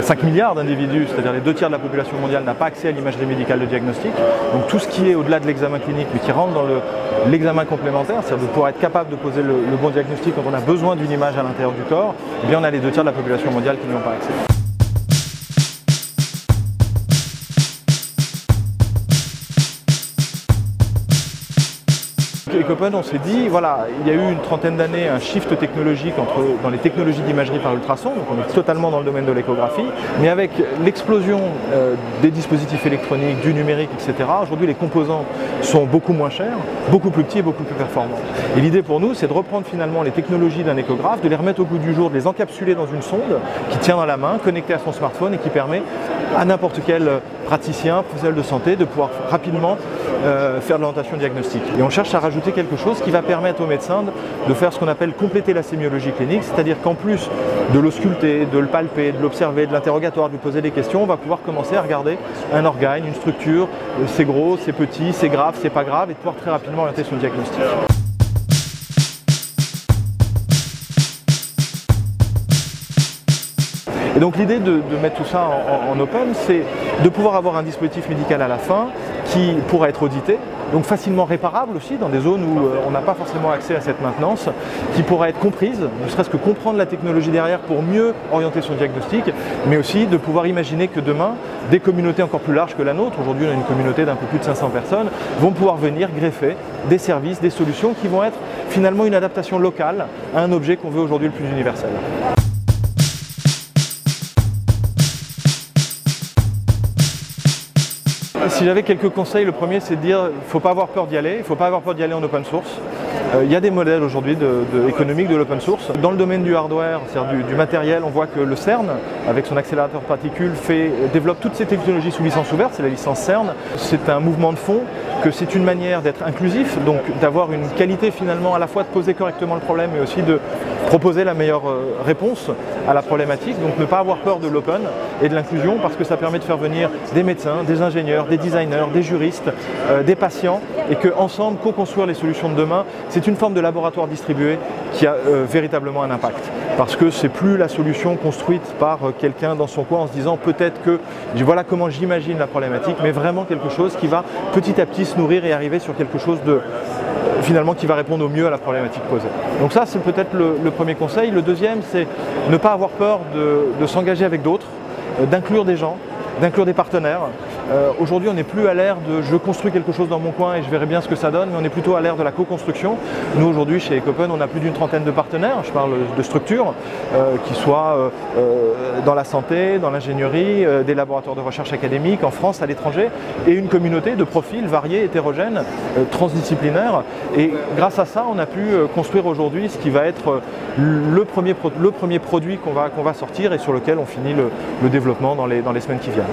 5 milliards d'individus, c'est-à-dire les 2 tiers de la population mondiale, n'a pas accès à l'imagerie médicale de diagnostic. Donc tout ce qui est au-delà de l'examen clinique, mais qui rentre dans l'examen complémentaire, c'est-à-dire de pouvoir être capable de poser le bon diagnostic quand on a besoin d'une image à l'intérieur du corps, eh bien on a les 2 tiers de la population mondiale qui n'y ont pas accès. Ecopen, on s'est dit, voilà, il y a eu une trentaine d'années un shift technologique dans les technologies d'imagerie par ultrason, donc on est totalement dans le domaine de l'échographie, mais avec l'explosion des dispositifs électroniques, du numérique, etc., aujourd'hui les composants sont beaucoup moins chers, beaucoup plus petits et beaucoup plus performants. Et l'idée pour nous, c'est de reprendre finalement les technologies d'un échographe, de les remettre au goût du jour, de les encapsuler dans une sonde qui tient dans la main, connectée à son smartphone et qui permet à n'importe quel praticien, professionnel de santé, de pouvoir rapidement faire de l'orientation diagnostique. Et on cherche à rajouter quelque chose qui va permettre aux médecins de faire ce qu'on appelle compléter la sémiologie clinique, c'est-à-dire qu'en plus de l'ausculter, de le palper, de l'observer, de l'interrogatoire, de lui poser des questions, on va pouvoir commencer à regarder un organe, une structure, c'est gros, c'est petit, c'est grave, c'est pas grave, et de pouvoir très rapidement orienter son diagnostic. Et donc l'idée de mettre tout ça en open, c'est de pouvoir avoir un dispositif médical à la fin qui pourra être audité, donc facilement réparable aussi dans des zones où on n'a pas forcément accès à cette maintenance, qui pourra être comprise, ne serait-ce que comprendre la technologie derrière pour mieux orienter son diagnostic, mais aussi de pouvoir imaginer que demain, des communautés encore plus larges que la nôtre, aujourd'hui on a une communauté d'un peu plus de 500 personnes, vont pouvoir venir greffer des services, des solutions qui vont être finalement une adaptation locale à un objet qu'on veut aujourd'hui le plus universel. Si j'avais quelques conseils, le premier c'est de dire qu'il ne faut pas avoir peur d'y aller, il ne faut pas avoir peur d'y aller en open source. Il y a des modèles aujourd'hui économiques de l'open source. Dans le domaine du hardware, c'est-à-dire du matériel, on voit que le CERN, avec son accélérateur de particules, développe toutes ces technologies sous licence ouverte, c'est la licence CERN. C'est un mouvement de fond, que c'est une manière d'être inclusif, donc d'avoir une qualité finalement à la fois de poser correctement le problème, mais aussi de proposer la meilleure réponse à la problématique. Donc ne pas avoir peur de l'open et de l'inclusion, parce que ça permet de faire venir des médecins, des ingénieurs, des designers, des juristes, des patients, et qu'ensemble, co-construire les solutions de demain, c'est une forme de laboratoire distribué qui a véritablement un impact. Parce que c'est plus la solution construite par quelqu'un dans son coin en se disant peut-être que voilà comment j'imagine la problématique, mais vraiment quelque chose qui va petit à petit se nourrir et arriver sur quelque chose de finalement qui va répondre au mieux à la problématique posée. Donc ça c'est peut-être le premier conseil. Le deuxième, c'est ne pas avoir peur de s'engager avec d'autres, d'inclure des gens, d'inclure des partenaires. Aujourd'hui, on n'est plus à l'ère de je construis quelque chose dans mon coin et je verrai bien ce que ça donne, mais on est plutôt à l'ère de la co-construction. Nous, aujourd'hui, chez Ecopen, on a plus d'une trentaine de partenaires, je parle de structures, qui soient dans la santé, dans l'ingénierie, des laboratoires de recherche académique, en France, à l'étranger, et une communauté de profils variés, hétérogènes, transdisciplinaires. Et grâce à ça, on a pu construire aujourd'hui ce qui va être le premier produit qu'on va sortir et sur lequel on finit le développement dans les semaines qui viennent.